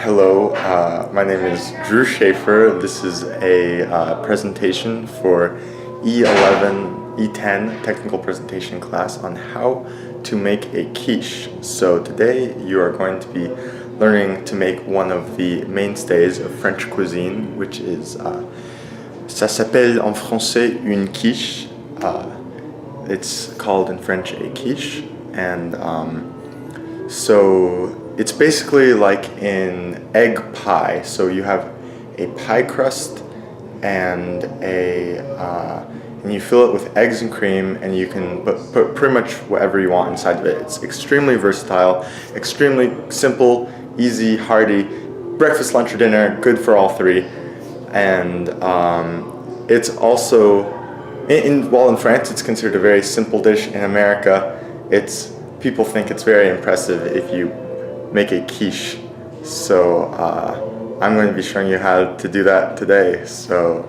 Hello, my name is Drew Schaefer. This is a presentation for E11, E10 technical presentation class on how to make a quiche. So today you are going to be learning to make one of the mainstays of French cuisine, which is, ça s'appelle en français une quiche. It's called in French a quiche, and so it's basically like an egg pie. So you have a pie crust and and you fill it with eggs and cream, and you can put pretty much whatever you want inside of it. It's extremely versatile, extremely simple, easy, hearty, breakfast, lunch, or dinner, good for all three. And it's also, while in France it's considered a very simple dish, in America people think it's very impressive if you make a quiche. So I'm going to be showing you how to do that today, so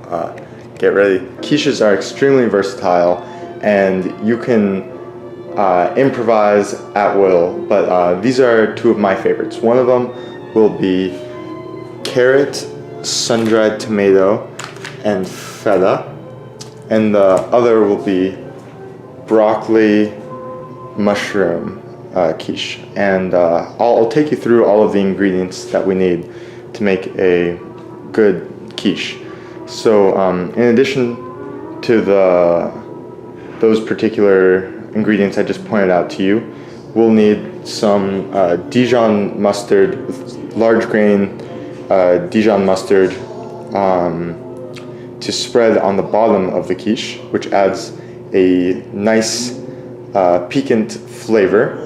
get ready. Quiches are extremely versatile and you can improvise at will, but these are two of my favorites. One of them will be carrot, sun-dried tomato, and feta, and the other will be broccoli, mushroom quiche. And I'll take you through all of the ingredients that we need to make a good quiche. So in addition to those particular ingredients I just pointed out to you, we'll need some Dijon mustard, with large grain Dijon mustard, to spread on the bottom of the quiche, which adds a nice piquant flavor.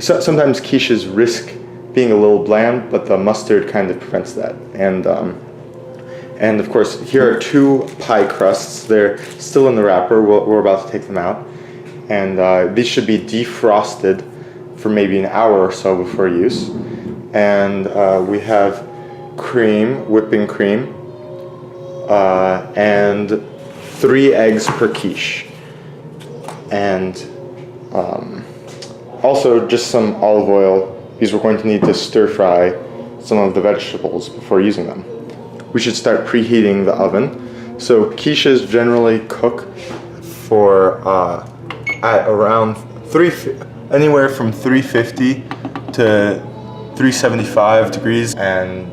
Sometimes quiches risk being a little bland, but the mustard kind of prevents that. And of course, here are two pie crusts. They're still in the wrapper. We're about to take them out, and these should be defrosted for maybe an hour or so before use. And we have cream, whipping cream, and 3 eggs per quiche, and also just some olive oil, because we're going to need to stir fry some of the vegetables before using them. We should start preheating the oven. So quiches generally cook for at around anywhere from 350 to 375 degrees, and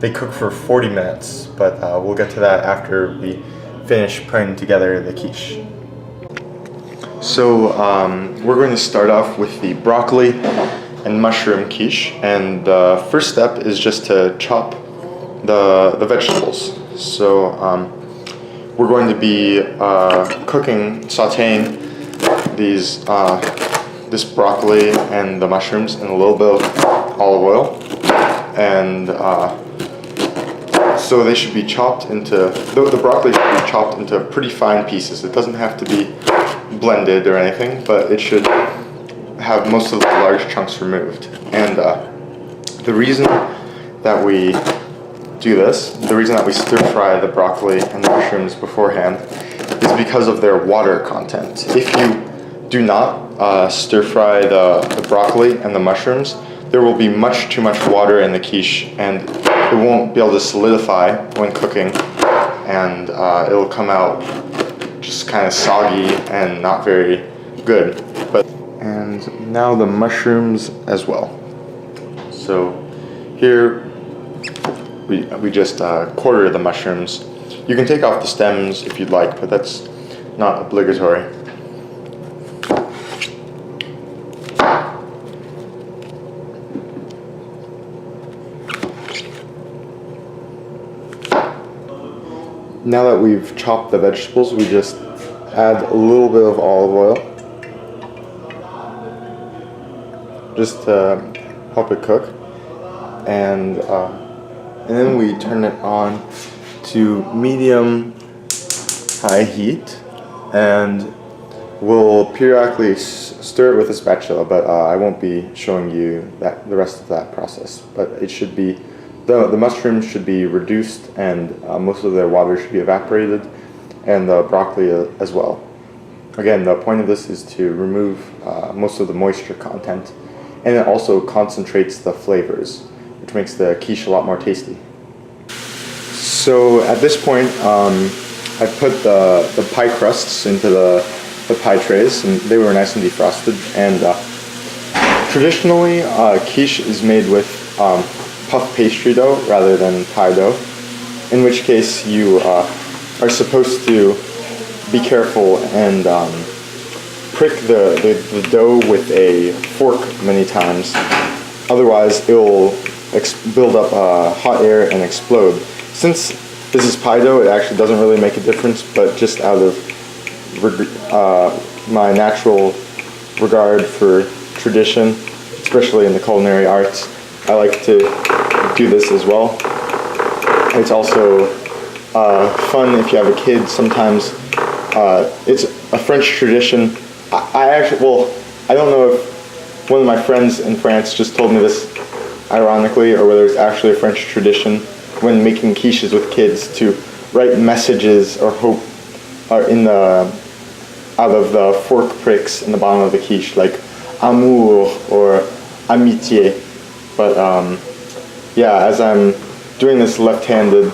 they cook for 40 minutes, but we'll get to that after we finish putting together the quiche. So we're going to start off with the broccoli and mushroom quiche, and the first step is just to chop the vegetables. So we're going to be sauteing this broccoli and the mushrooms in a little bit of olive oil, and so they should be chopped into, the broccoli should be chopped into pretty fine pieces. It doesn't have to be blended or anything, but it should have most of the large chunks removed. And the reason that we do this, the reason that we stir fry the broccoli and the mushrooms beforehand, is because of their water content. If you do not stir fry the broccoli and the mushrooms, there will be much too much water in the quiche, and it won't be able to solidify when cooking, and it'll come out just kind of soggy and not very good. And now the mushrooms as well. So here we just quarter the mushrooms. You can take off the stems if you'd like, but that's not obligatory. Now that we've chopped the vegetables, we just add a little bit of olive oil, just to help it cook, and then we turn it on to medium-high heat, and we'll periodically stir it with a spatula, but I won't be showing you the rest of that process. But it should be, the mushrooms should be reduced, and most of their water should be evaporated, and the broccoli as well. Again, the point of this is to remove most of the moisture content and it also concentrates the flavors, which makes the quiche a lot more tasty. So at this point, I put the pie crusts into the pie trays, and they were nice and defrosted. And traditionally, quiche is made with puff pastry dough rather than pie dough, in which case you are supposed to be careful and prick the dough with a fork many times. Otherwise, it will build up hot air and explode. Since this is pie dough, it actually doesn't really make a difference, but just out of my natural regard for tradition, especially in the culinary arts, I like to do this as well. It's also fun if you have a kid. Sometimes it's a French tradition. I don't know if one of my friends in France just told me this ironically, or whether it's actually a French tradition when making quiches with kids to write messages or hope out of the fork pricks in the bottom of the quiche, like amour or amitié. But yeah, as I'm doing this left-handed,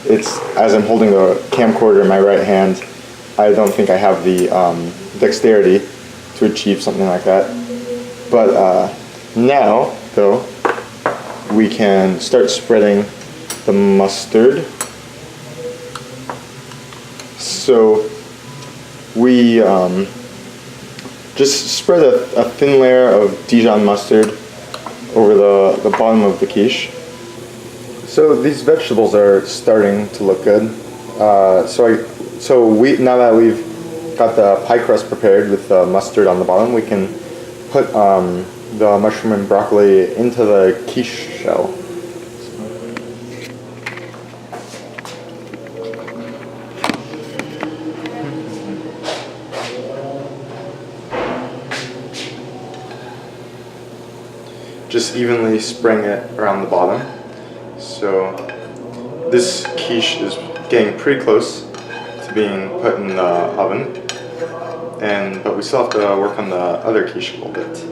it's as I'm holding the camcorder in my right hand, I don't think I have the dexterity to achieve something like that. But now, though, we can start spreading the mustard. So we just spread a thin layer of Dijon mustard over the bottom of the quiche. So these vegetables are starting to look good. Now that we've got the pie crust prepared with the mustard on the bottom, we can put the mushroom and broccoli into the quiche shell. Just evenly spraying it around the bottom. So this quiche is getting pretty close to being put in the oven, but we still have to work on the other quiche a little bit.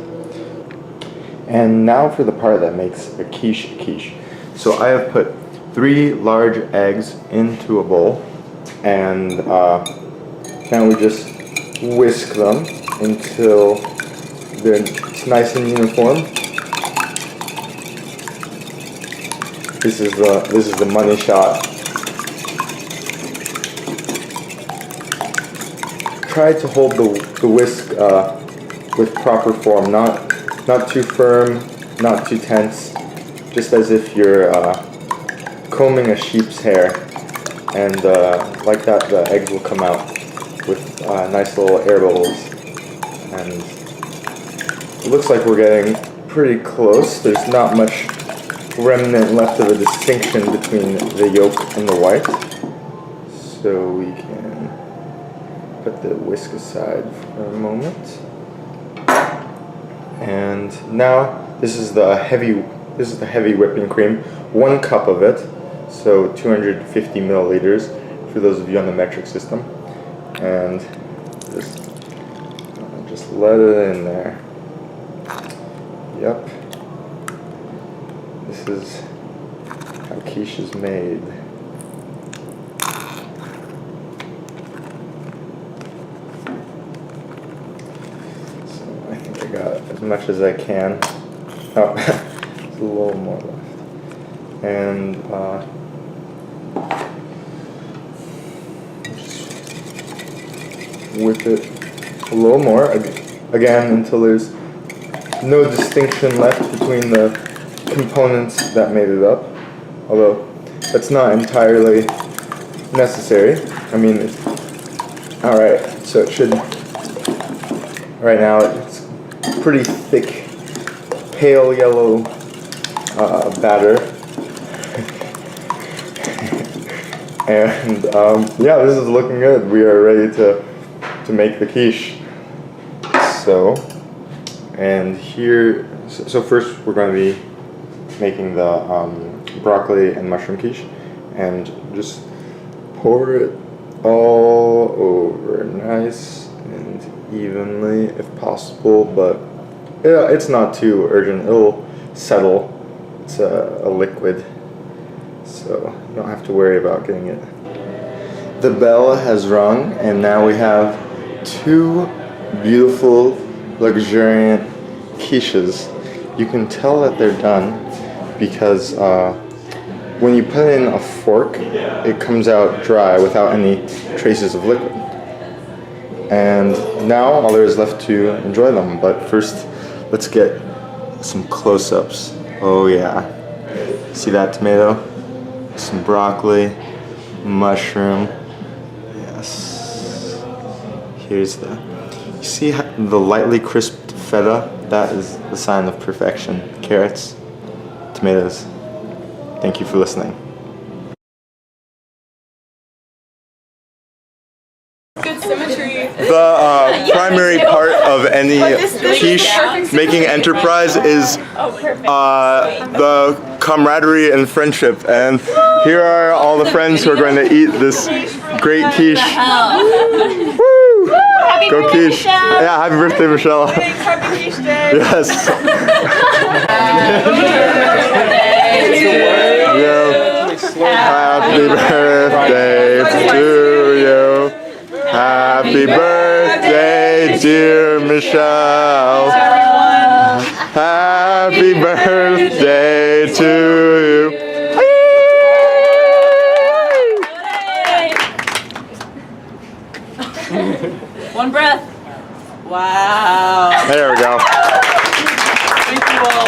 And now for the part that makes a quiche. So I have put 3 large eggs into a bowl, and now we just whisk them until it's nice and uniform. This is the money shot. Try to hold the whisk with proper form, not too firm, not too tense, just as if you're combing a sheep's hair, and like that the eggs will come out with nice little air bubbles. And it looks like we're getting pretty close. There's not much remnant left of a distinction between the yolk and the white, so we can put the whisk aside for a moment. And now this is the heavy whipping cream, 1 cup of it, so 250 milliliters for those of you on the metric system, and just let it in there. Yep. This is how quiche is made. So I think I got as much as I can. Oh, there's a little more left. And just whip it a little more, again, until there's no distinction left between the components that made it up, although that's not entirely necessary. I mean, it's alright, so it should, right now it's pretty thick, pale yellow batter. And yeah, this is looking good. We are ready to make the quiche. So first we're going to be making the broccoli and mushroom quiche, and just pour it all over nice and evenly if possible, but Yeah, it's not too urgent. It'll settle. It's a liquid, so you don't have to worry about getting it. The bell has rung, and now we have 2 beautiful, luxuriant quiches. You can tell that they're done because when you put in a fork, it comes out dry without any traces of liquid. And now all there is left to enjoy them. But first, let's get some close-ups. Oh yeah. See that tomato? Some broccoli, mushroom. Yes. Here's the... You see the lightly crisped feta? That is the sign of perfection. Carrots, tomatoes. Thank you for listening. Good symmetry. The primary part of any quiche making enterprise is the camaraderie and friendship. And here are all the friends who are going to eat this great quiche. Woo! Go quiche! Yeah, happy birthday, Michelle. Happy quiche day. Yes. Happy birthday to you. Happy birthday, dear Michelle. Happy birthday to you. One breath. Wow. There we go. Thank you all.